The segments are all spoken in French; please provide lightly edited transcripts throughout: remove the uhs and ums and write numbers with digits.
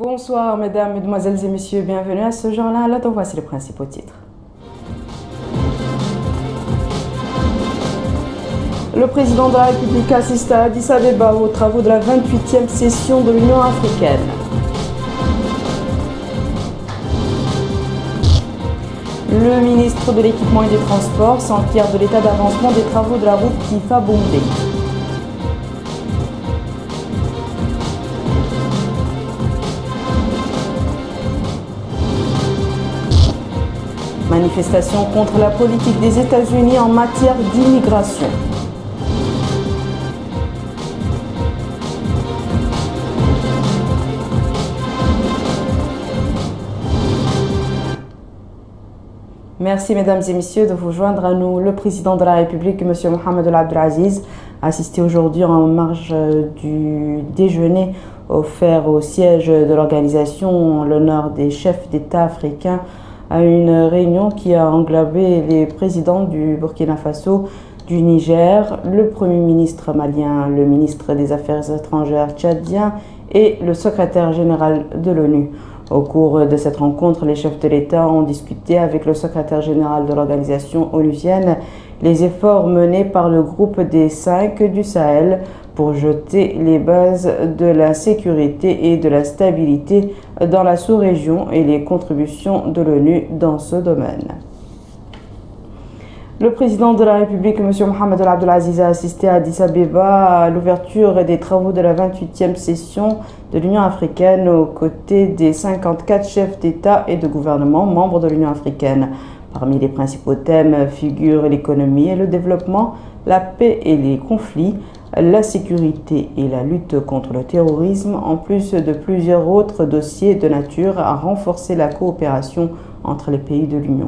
Bonsoir mesdames, mesdemoiselles et messieurs, bienvenue à ce journal. Donc voici les principaux titres. Le président de la République assiste à Addis Abeba aux travaux de la 28e session de l'Union africaine. Le ministre de l'Équipement et des Transports s'enquiert de l'état d'avancement des travaux de la route Kifa-Bombay. Manifestation contre la politique des États-Unis en matière d'immigration. Merci mesdames et messieurs de vous joindre à nous. Le président de la République, M. Mohamed El Abdelaziz, a assisté aujourd'hui en marge du déjeuner offert au siège de l'organisation en l'honneur des chefs d'État africains à une réunion qui a englobé les présidents du Burkina Faso, du Niger, le Premier ministre malien, le ministre des Affaires étrangères tchadien et le secrétaire général de l'ONU. Au cours de cette rencontre, les chefs de l'État ont discuté avec le secrétaire général de l'organisation onusienne les efforts menés par le groupe des 5 du Sahel pour jeter les bases de la sécurité et de la stabilité dans la sous-région et les contributions de l'ONU dans ce domaine. Le président de la République, M. Mohamed El Abdelaziz, a assisté à Addis Abeba à l'ouverture des travaux de la 28e session de l'Union africaine aux côtés des 54 chefs d'État et de gouvernement membres de l'Union africaine. Parmi les principaux thèmes figurent l'économie et le développement, la paix et les conflits, la sécurité et la lutte contre le terrorisme, en plus de plusieurs autres dossiers de nature à renforcer la coopération entre les pays de l'Union.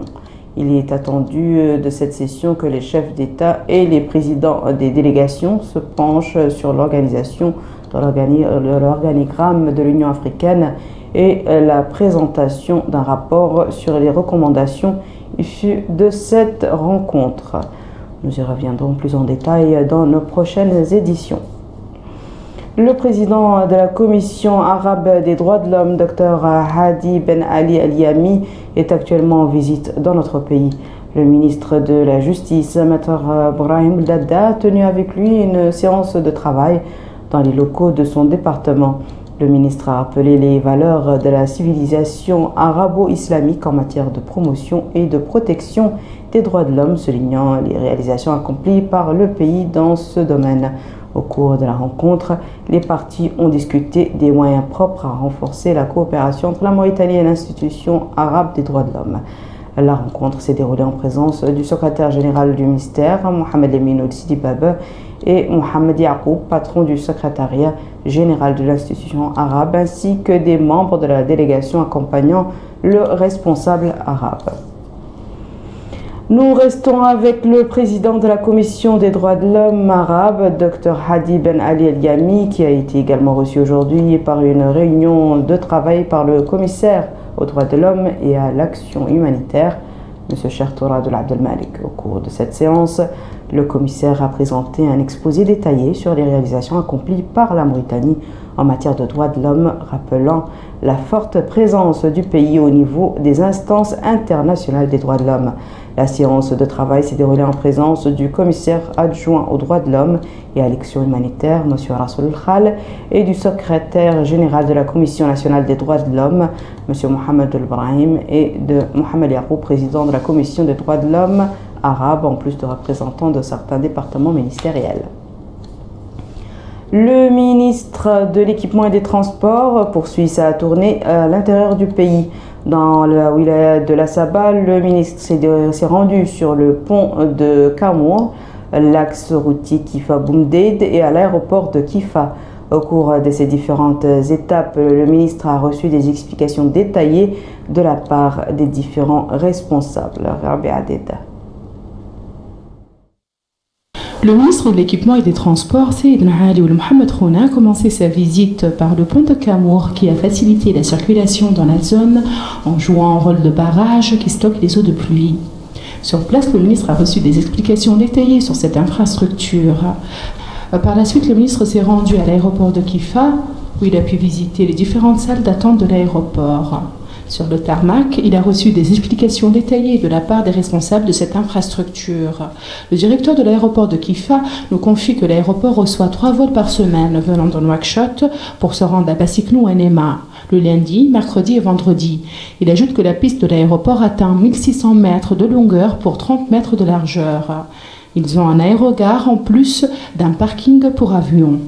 Il est attendu de cette session que les chefs d'État et les présidents des délégations se penchent sur l'organisation de l'organigramme de l'Union africaine et la présentation d'un rapport sur les recommandations issues de cette rencontre. Nous y reviendrons plus en détail dans nos prochaines éditions. Le président de la Commission arabe des droits de l'homme, Dr Hadi Ben Ali Al-Yami, est actuellement en visite dans notre pays. Le ministre de la Justice, Maître Brahim Dada, a tenu avec lui une séance de travail dans les locaux de son département. Le ministre a rappelé les valeurs de la civilisation arabo-islamique en matière de promotion et de protection des droits de l'homme, soulignant les réalisations accomplies par le pays dans ce domaine. Au cours de la rencontre, les parties ont discuté des moyens propres à renforcer la coopération entre la Mauritanie et l'institution arabe des droits de l'homme. La rencontre s'est déroulée en présence du secrétaire général du ministère, Mohamed Emine Sidi Babe, et Mohamed Yacoub, patron du secrétariat général de l'institution arabe, ainsi que des membres de la délégation accompagnant le responsable arabe. Nous restons avec le président de la Commission des droits de l'homme arabe, Dr Hadi Ben Ali Al-Yami, qui a été également reçu aujourd'hui par une réunion de travail par le commissaire aux droits de l'homme et à l'action humanitaire, M. Cheikh Tourad Abdelmalik. Au cours de cette séance, le commissaire a présenté un exposé détaillé sur les réalisations accomplies par la Mauritanie en matière de droits de l'homme, rappelant la forte présence du pays au niveau des instances internationales des droits de l'homme. La séance de travail s'est déroulée en présence du commissaire adjoint aux droits de l'homme et à l'action humanitaire, M. Rassoul Khal, et du secrétaire général de la Commission nationale des droits de l'homme, M. Mohamed El Brahim, et de Mohamed Yacoub, président de la Commission des droits de l'homme arabe, en plus de représentants de certains départements ministériels. Le ministre de l'Équipement et des Transports poursuit sa tournée à l'intérieur du pays. Dans la wilaya de la Saba, le ministre s'est rendu sur le pont de Kamour, l'axe routier Kifa-Boumdeid et à l'aéroport de Kifa. Au cours de ces différentes étapes, le ministre a reçu des explications détaillées de la part des différents responsables. Le ministre de l'Équipement et des Transports, Saïd Ali Ould Mohamed Khouna, a commencé sa visite par le pont de Kamour qui a facilité la circulation dans la zone en jouant un rôle de barrage qui stocke les eaux de pluie. Sur place, le ministre a reçu des explications détaillées sur cette infrastructure. Par la suite, le ministre s'est rendu à l'aéroport de Kifa où il a pu visiter les différentes salles d'attente de l'aéroport. Sur le tarmac, il a reçu des explications détaillées de la part des responsables de cette infrastructure. Le directeur de l'aéroport de Kifa nous confie que l'aéroport reçoit 3 vols par semaine venant de Nouakchott pour se rendre à Bassiknou et Nema, le lundi, mercredi et vendredi. Il ajoute que la piste de l'aéroport atteint 1600 mètres de longueur pour 30 mètres de largeur. Ils ont un aérogare en plus d'un parking pour avions.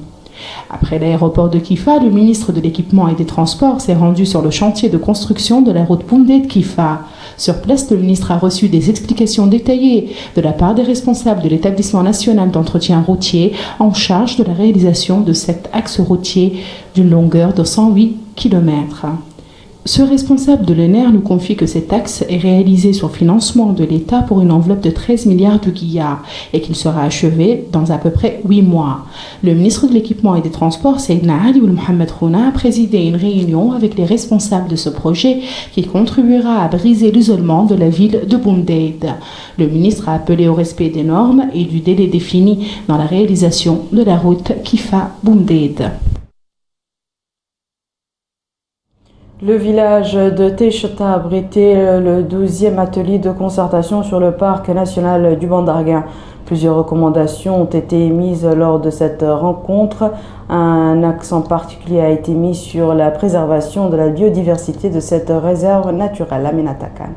Après l'aéroport de Kifa, le ministre de l'Équipement et des Transports s'est rendu sur le chantier de construction de la route Boundé de Kifa. Sur place, le ministre a reçu des explications détaillées de la part des responsables de l'établissement national d'entretien routier en charge de la réalisation de cet axe routier d'une longueur de 108 km. Ce responsable de l'ENER nous confie que cet axe est réalisé sur financement de l'État pour une enveloppe de 13 milliards de guillards et qu'il sera achevé dans à peu près 8 mois. Le ministre de l'Équipement et des Transports, Saïdna Ali Mohamed Khouna, a présidé une réunion avec les responsables de ce projet qui contribuera à briser l'isolement de la ville de Boundeid. Le ministre a appelé au respect des normes et du délai défini dans la réalisation de la route Kifa-Boundeid. Le village de Teishta a abrité le 12e atelier de concertation sur le parc national du Bandarguin. Plusieurs recommandations ont été émises lors de cette rencontre. Un accent particulier a été mis sur la préservation de la biodiversité de cette réserve naturelle. Aminata Khan.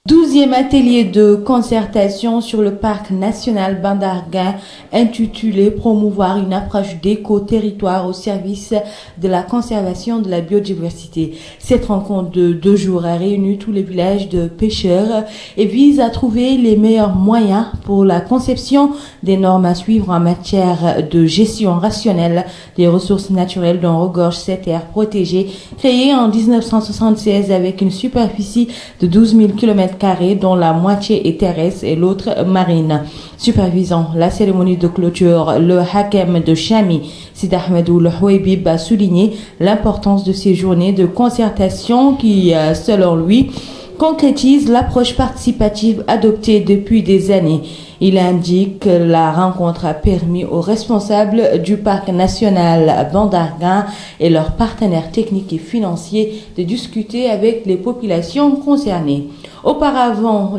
12e atelier de concertation sur le parc national Bandarguin intitulé Promouvoir une approche d'éco-territoire au service de la conservation de la biodiversité. Cette rencontre de 2 jours a réuni tous les villages de pêcheurs et vise à trouver les meilleurs moyens pour la conception des normes à suivre en matière de gestion rationnelle des ressources naturelles dont regorge cette aire protégée créée en 1976 avec une superficie de 12 000 km², dont la moitié est terrestre et l'autre marine. Supervisant la cérémonie de clôture, le Hakem de Chami, Sid Ahmedou Le Houébib, a souligné l'importance de ces journées de concertation qui, selon lui, concrétisent l'approche participative adoptée depuis des années. Il indique que la rencontre a permis aux responsables du parc national Bandarguin et leurs partenaires techniques et financiers de discuter avec les populations concernées. Auparavant,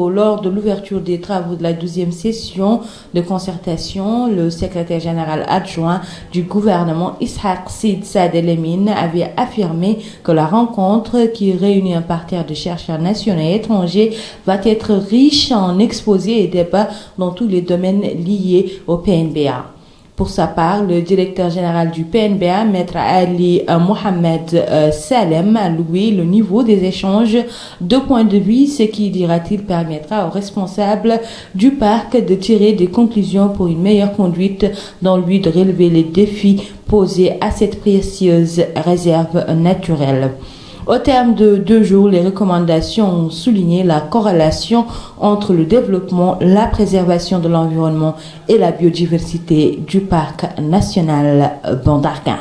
lors de l'ouverture des travaux de la 12e session de concertation, le secrétaire général adjoint du gouvernement Ishaq Sid Saad El Emin avait affirmé que la rencontre qui réunit un parterre de chercheurs nationaux et étrangers va être riche en exposés et débats dans tous les domaines liés au PNBA. Pour sa part, le directeur général du PNBA, Maître Ali Mohamed Salem, a loué le niveau des échanges de points de vue, ce qui, dira-t-il, permettra aux responsables du parc de tirer des conclusions pour une meilleure conduite dans le but de relever les défis posés à cette précieuse réserve naturelle. Au terme de 2 jours, les recommandations ont souligné la corrélation entre le développement, la préservation de l'environnement et la biodiversité du parc national Bandarguin.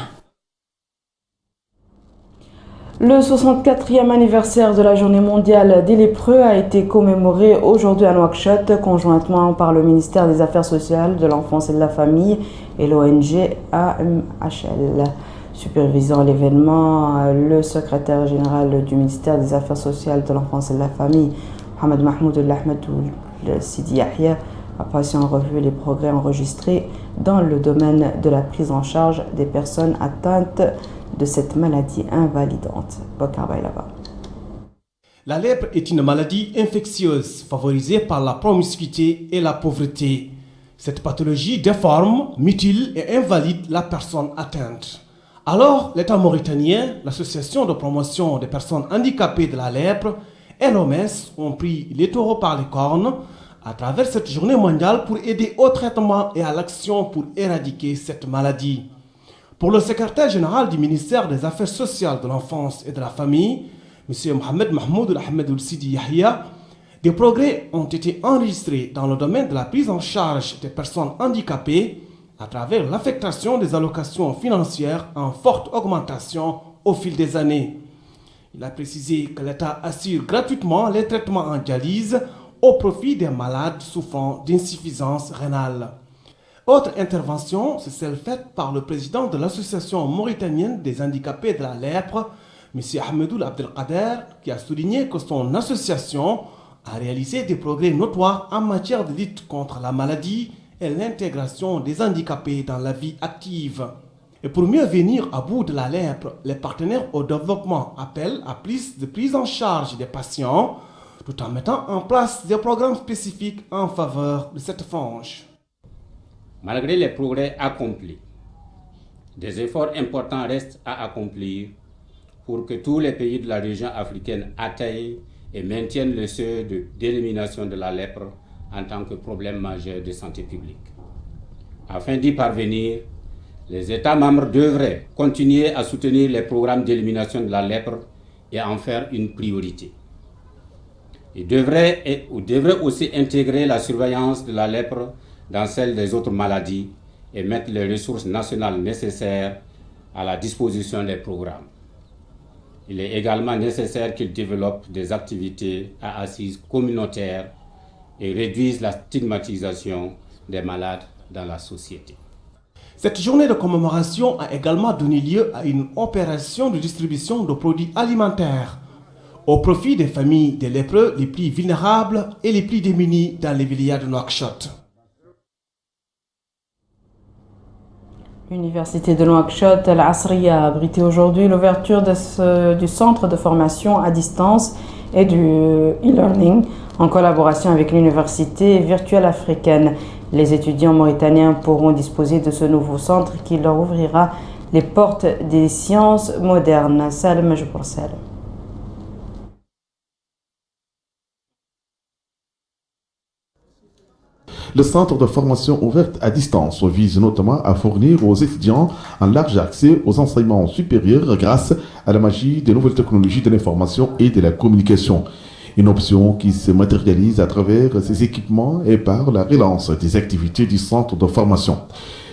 Le 64e anniversaire de la Journée mondiale des lépreux a été commémoré aujourd'hui à Nouakchott, conjointement par le ministère des Affaires sociales, de l'enfance et de la famille et l'ONG AMHL. Supervisant l'événement, le secrétaire général du ministère des Affaires sociales, de l'enfance et de la famille, Mohamed Mahmoud Ahmedoul Sidi Yahya, a passé en revue les progrès enregistrés dans le domaine de la prise en charge des personnes atteintes de cette maladie invalidante. Bakar Bailaba. La lèpre est une maladie infectieuse favorisée par la promiscuité et la pauvreté. Cette pathologie déforme, mutile et invalide la personne atteinte. Alors, l'État mauritanien, l'Association de promotion des personnes handicapées de la lèpre et l'OMS ont pris les taureaux par les cornes à travers cette journée mondiale pour aider au traitement et à l'action pour éradiquer cette maladie. Pour le secrétaire général du ministère des Affaires sociales, de l'enfance et de la famille, M. Mohamed Mahmoud Ahmedoul Sidi Yahya, des progrès ont été enregistrés dans le domaine de la prise en charge des personnes handicapées à travers l'affectation des allocations financières en forte augmentation au fil des années. Il a précisé que l'État assure gratuitement les traitements en dialyse au profit des malades souffrant d'insuffisance rénale. Autre intervention, c'est celle faite par le président de l'association mauritanienne des handicapés de la lèpre, M. Ahmedoul Abdelkader, qui a souligné que son association a réalisé des progrès notoires en matière de lutte contre la maladie et l'intégration des handicapés dans la vie active. Et pour mieux venir à bout de la lèpre, les partenaires au développement appellent à plus de prise en charge des patients, tout en mettant en place des programmes spécifiques en faveur de cette frange. Malgré les progrès accomplis, des efforts importants restent à accomplir pour que tous les pays de la région africaine atteignent et maintiennent le seuil d'élimination de la lèpre en tant que problème majeur de santé publique. Afin d'y parvenir, les États membres devraient continuer à soutenir les programmes d'élimination de la lèpre et en faire une priorité. Ils devraient aussi intégrer la surveillance de la lèpre dans celle des autres maladies et mettre les ressources nationales nécessaires à la disposition des programmes. Il est également nécessaire qu'ils développent des activités à assise communautaire et réduisent la stigmatisation des malades dans la société. Cette journée de commémoration a également donné lieu à une opération de distribution de produits alimentaires au profit des familles des lépreux les plus vulnérables et les plus démunis dans les villages de Nouakchott. L'université de Nouakchott, Al-Asriya, a abrité aujourd'hui l'ouverture du centre de formation à distance et du e-learning en collaboration avec l'université virtuelle africaine. Les étudiants mauritaniens pourront disposer de ce nouveau centre qui leur ouvrira les portes des sciences modernes. Salem Jouporsel. Le centre de formation ouverte à distance vise notamment à fournir aux étudiants un large accès aux enseignements supérieurs grâce à la magie des nouvelles technologies de l'information et de la communication. Une option qui se matérialise à travers ces équipements et par la relance des activités du centre de formation.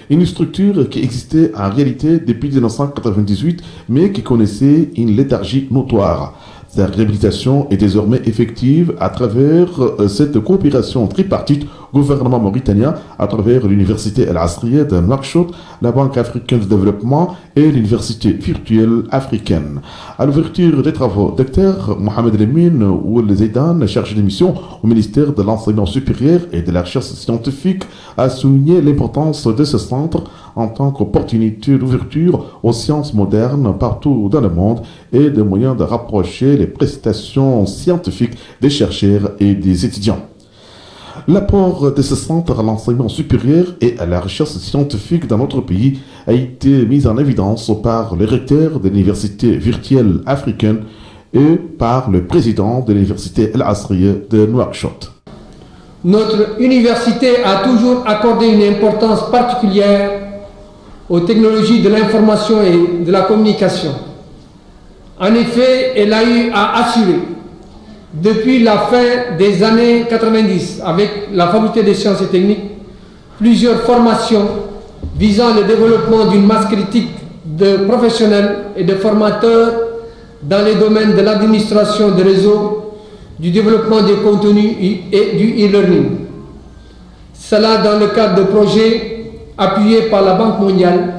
Une structure qui existait en réalité depuis 1998 mais qui connaissait une léthargie notoire. Sa réhabilitation est désormais effective à travers cette coopération tripartite gouvernement mauritanien à travers l'université Al-Asriya de Nouakchott, la Banque africaine de développement et l'université virtuelle africaine. À l'ouverture des travaux, Dr Mohamed Lemine Ould Zeidan, chargé de mission au ministère de l'enseignement supérieur et de la recherche scientifique, a souligné l'importance de ce centre en tant qu'opportunité d'ouverture aux sciences modernes partout dans le monde et de moyen de rapprocher les prestations scientifiques des chercheurs et des étudiants. L'apport de ce centre à l'enseignement supérieur et à la recherche scientifique dans notre pays a été mis en évidence par le recteur de l'université virtuelle africaine et par le président de l'université Al-Asriya de Nouakchott. Notre université a toujours accordé une importance particulière aux technologies de l'information et de la communication. En effet, elle a eu à assurer, depuis la fin des années 90, avec la faculté des sciences et techniques, plusieurs formations visant le développement d'une masse critique de professionnels et de formateurs dans les domaines de l'administration des réseaux, du développement des contenus et du e-learning. Cela dans le cadre de projets appuyés par la Banque mondiale,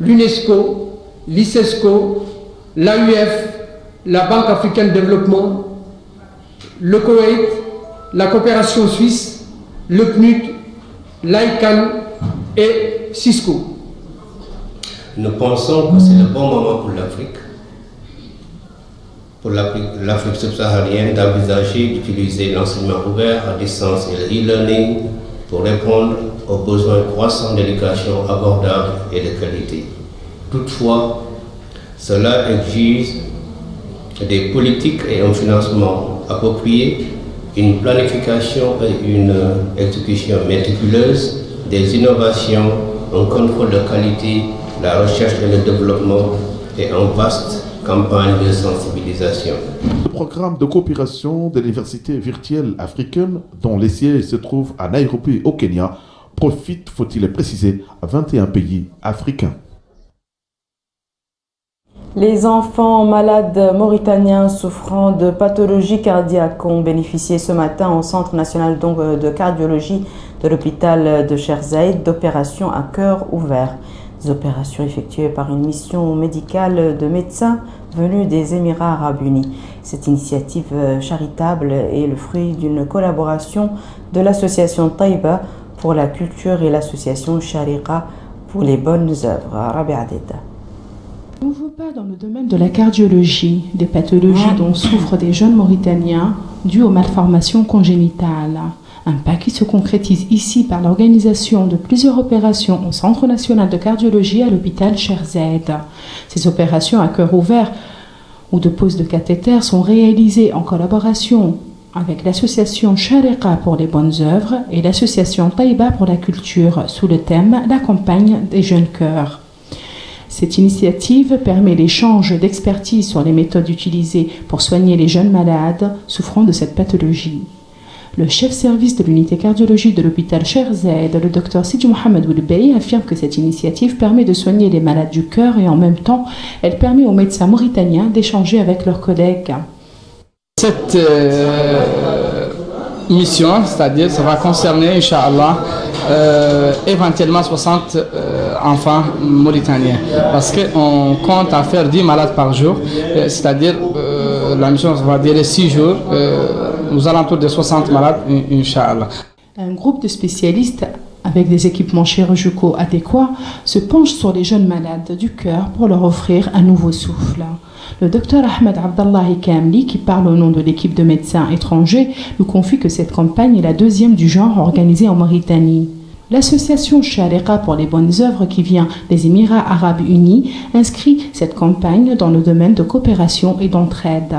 l'UNESCO, l'ICESCO, l'AUF, la Banque africaine de développement, le Koweït, la coopération suisse, le PNUD, l'ICANN et Cisco. Nous pensons que c'est le bon moment pour l'Afrique subsaharienne, d'envisager d'utiliser l'enseignement ouvert à distance et le e-learning pour répondre aux besoins croissants d'éducation abordable et de qualité. Toutefois, cela exige des politiques et un financement approprié, une planification et une exécution méticuleuse, des innovations, un contrôle de qualité, la recherche et le développement et une vaste campagne de sensibilisation. Le programme de coopération de l'université virtuelle africaine, dont les sièges se trouvent à Nairobi au Kenya, profite, faut-il le préciser, à 21 pays africains. Les enfants malades mauritaniens souffrant de pathologies cardiaques ont bénéficié ce matin au Centre national de cardiologie de l'hôpital de Cheikh Zayed d'opérations à cœur ouvert. Des opérations effectuées par une mission médicale de médecins venus des Émirats arabes unis. Cette initiative charitable est le fruit d'une collaboration de l'association Taïba pour la culture et l'association Shariqa pour les bonnes œuvres. Rabia Deda. Nouveau pas dans le domaine de la cardiologie, des pathologies dont souffrent des jeunes Mauritaniens dues aux malformations congénitales. Un pas qui se concrétise ici par l'organisation de plusieurs opérations au Centre national de cardiologie à l'hôpital Cheikh Zayed. Ces opérations à cœur ouvert ou de pose de cathéter sont réalisées en collaboration avec l'association Shariqa pour les bonnes œuvres et l'association Taïba pour la culture sous le thème « La campagne des jeunes cœurs ». Cette initiative permet l'échange d'expertise sur les méthodes utilisées pour soigner les jeunes malades souffrant de cette pathologie. Le chef-service de l'unité cardiologique de l'hôpital Cheikh Zayed, le docteur Sidi Mohamed Oulbey, affirme que cette initiative permet de soigner les malades du cœur et en même temps, elle permet aux médecins mauritaniens d'échanger avec leurs collègues. Cette mission, c'est-à-dire ça va concerner, Inch'Allah, éventuellement 60 enfants mauritaniens, parce qu'on compte à faire 10 malades par jour, c'est-à-dire la mission va durer 6 jours, aux alentours de 60 malades, Inch'Allah. Un groupe de spécialistes avec des équipements chirurgicaux adéquats se penche sur les jeunes malades du cœur pour leur offrir un nouveau souffle. Le docteur Ahmed Abdallahi Kamli, qui parle au nom de l'équipe de médecins étrangers, nous confie que cette campagne est la deuxième du genre organisée en Mauritanie. L'association Shariqa pour les bonnes œuvres qui vient des Émirats arabes unis inscrit cette campagne dans le domaine de coopération et d'entraide.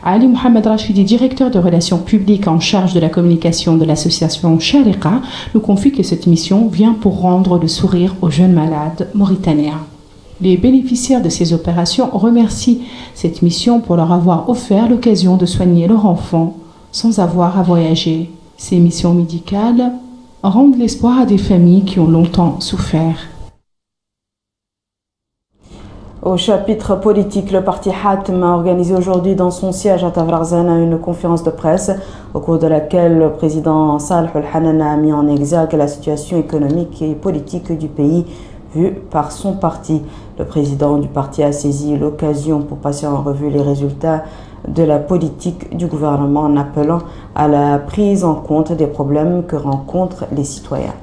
Ali Mohamed Rachidi, directeur de relations publiques en charge de la communication de l'association Shariqa, nous confie que cette mission vient pour rendre le sourire aux jeunes malades mauritaniens. Les bénéficiaires de ces opérations remercient cette mission pour leur avoir offert l'occasion de soigner leur enfant sans avoir à voyager. Ces missions médicales rendent l'espoir à des familles qui ont longtemps souffert. Au chapitre politique, le parti Hatm a organisé aujourd'hui dans son siège à Tavrarzana une conférence de presse au cours de laquelle le président Salih al-Hanana a mis en exergue la situation économique et politique du pays vue par son parti. Le président du parti a saisi l'occasion pour passer en revue les résultats de la politique du gouvernement en appelant à la prise en compte des problèmes que rencontrent les citoyens.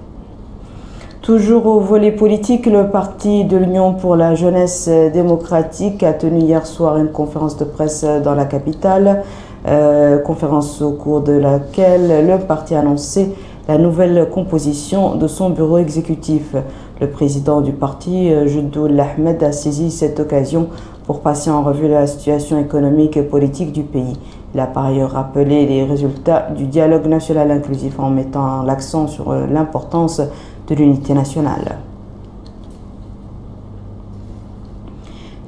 Toujours au volet politique, le parti de l'Union pour la jeunesse démocratique a tenu hier soir une conférence de presse dans la capitale, conférence au cours de laquelle le parti a annoncé la nouvelle composition de son bureau exécutif. Le président du parti, Judoul Ahmed, a saisi cette occasion pour passer en revue la situation économique et politique du pays. Il a par ailleurs rappelé les résultats du dialogue national inclusif en mettant l'accent sur l'importance de l'unité nationale.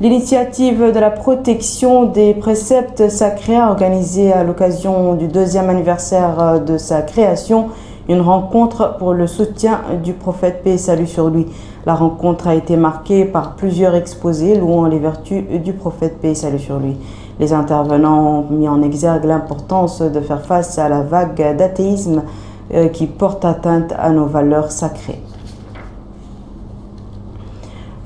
L'initiative de la protection des préceptes sacrés organisée à l'occasion du 2e anniversaire de sa création, une rencontre pour le soutien du prophète paix et salut sur lui. La rencontre a été marquée par plusieurs exposés louant les vertus du prophète paix et salut sur lui. Les intervenants ont mis en exergue l'importance de faire face à la vague d'athéisme qui porte atteinte à nos valeurs sacrées.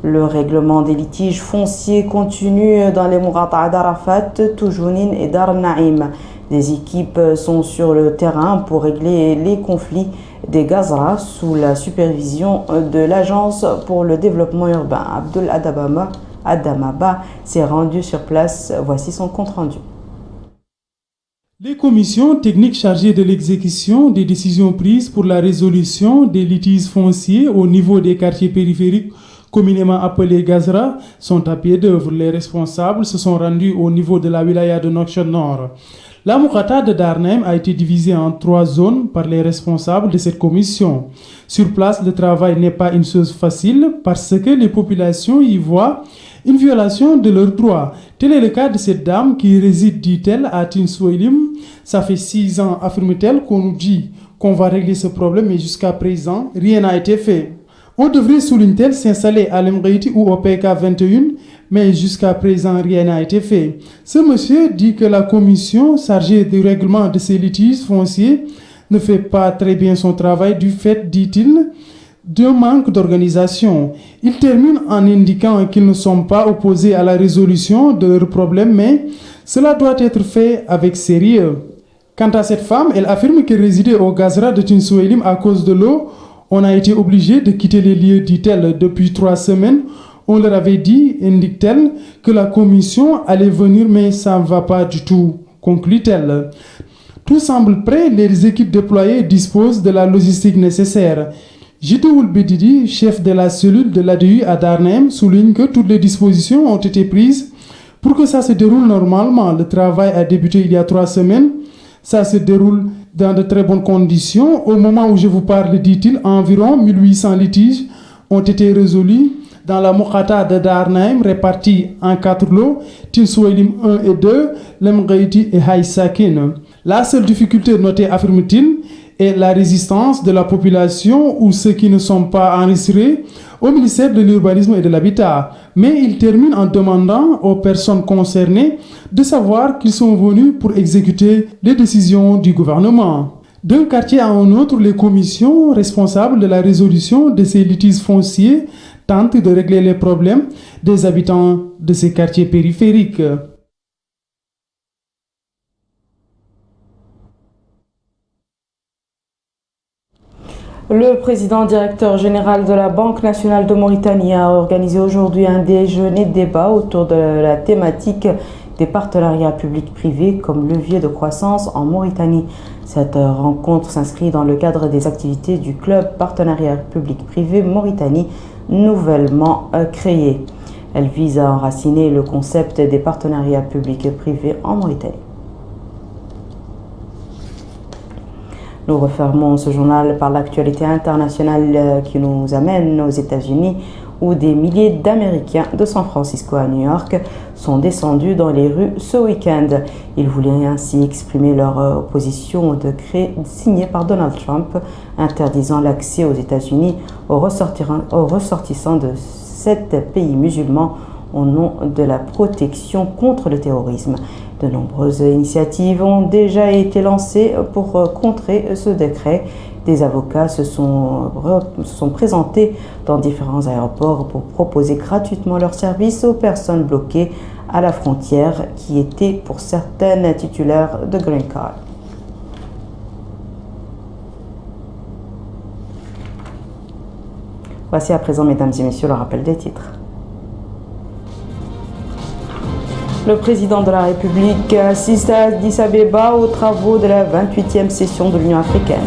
Le règlement des litiges fonciers continue dans les Mourata'a d'Arafat, Toujounin et Dar Naïm. Des équipes sont sur le terrain pour régler les conflits des Gazra sous la supervision de l'Agence pour le développement urbain. Abdul Adamaba s'est rendu sur place. Voici son compte-rendu. Les commissions techniques chargées de l'exécution des décisions prises pour la résolution des litiges fonciers au niveau des quartiers périphériques communément appelés Gazra sont à pied d'œuvre. Les responsables se sont rendus au niveau de la wilaya de Nouakchott-Nord. La Mourata de Darnaim a été divisée en 3 zones par les responsables de cette commission. Sur place, le travail n'est pas une chose facile parce que les populations y voient une violation de leurs droits. Tel est le cas de cette dame qui réside, dit-elle, à Tinsouelim. Ça fait 6 ans, affirme-t-elle, qu'on nous dit qu'on va régler ce problème, mais jusqu'à présent, rien n'a été fait. On devrait, souligne-t-elle, s'installer à l'Emreiti ou au PK 21, mais jusqu'à présent, rien n'a été fait. Ce monsieur dit que la commission chargée du règlement de ces litiges fonciers ne fait pas très bien son travail du fait, dit-il, d'un manque d'organisation. Il termine en indiquant qu'ils ne sont pas opposés à la résolution de leurs problèmes, mais cela doit être fait avec sérieux. Quant à cette femme, elle affirme qu'elle résidait au Gazra de Tinsuelim à cause de l'eau. On a été obligé de quitter les lieux, dit-elle, depuis 3 semaines. On leur avait dit, indique-t-elle, que la commission allait venir, mais ça ne va pas du tout, conclut-elle. Tout semble prêt, les équipes déployées disposent de la logistique nécessaire. Jidoul Bedidi, chef de la cellule de l'ADU à Darnem, souligne que toutes les dispositions ont été prises pour que ça se déroule normalement. Le travail a débuté il y a 3 semaines. Ça se déroule dans de très bonnes conditions. Au moment où je vous parle, dit-il, environ 1800 litiges ont été résolus dans la Mokhata de Darnem, répartis en 4 lots, Tinsuelim 1 et 2, Lemgaïti et Haïsakin. La seule difficulté notée, affirme-t-il, est la résistance de la population ou ceux qui ne sont pas enregistrés au ministère de l'Urbanisme et de l'Habitat. Mais il termine en demandant aux personnes concernées de savoir qu'ils sont venus pour exécuter les décisions du gouvernement. D'un quartier à un autre, les commissions responsables de la résolution de ces litiges fonciers tentent de régler les problèmes des habitants de ces quartiers périphériques. Le président directeur général de la Banque nationale de Mauritanie a organisé aujourd'hui un déjeuner de débat autour de la thématique des partenariats publics-privés comme levier de croissance en Mauritanie. Cette rencontre s'inscrit dans le cadre des activités du club partenariat public-privé Mauritanie nouvellement créé. Elle vise à enraciner le concept des partenariats publics et privés en Mauritanie. Nous refermons ce journal par l'actualité internationale qui nous amène aux États-Unis où des milliers d'Américains de San Francisco à New York sont descendus dans les rues ce week-end. Ils voulaient ainsi exprimer leur opposition au décret signé par Donald Trump interdisant l'accès aux États-Unis aux ressortissants de 7 pays musulmans au nom de la protection contre le terrorisme. De nombreuses initiatives ont déjà été lancées pour contrer ce décret. Des avocats se sont présentés dans différents aéroports pour proposer gratuitement leurs services aux personnes bloquées à la frontière qui étaient pour certaines titulaires de Green Card. Voici à présent, mesdames et messieurs, le rappel des titres. Le président de la République assiste à Addis Abeba aux travaux de la 28e session de l'Union africaine.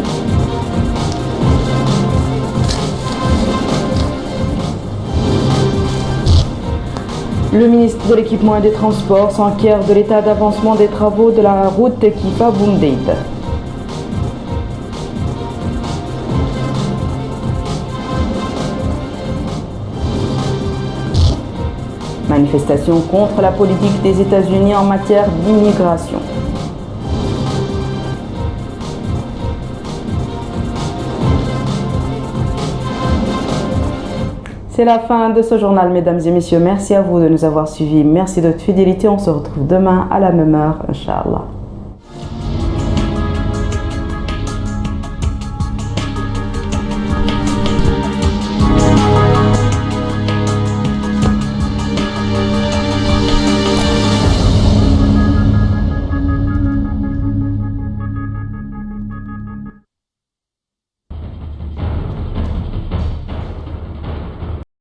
Le ministre de l'Équipement et des Transports s'enquiert de l'état d'avancement des travaux de la route Kifa-Boumdeib. Manifestation contre la politique des États-Unis en matière d'immigration. C'est la fin de ce journal, mesdames et messieurs. Merci à vous de nous avoir suivis. Merci de votre fidélité. On se retrouve demain à la même heure, Inch'Allah.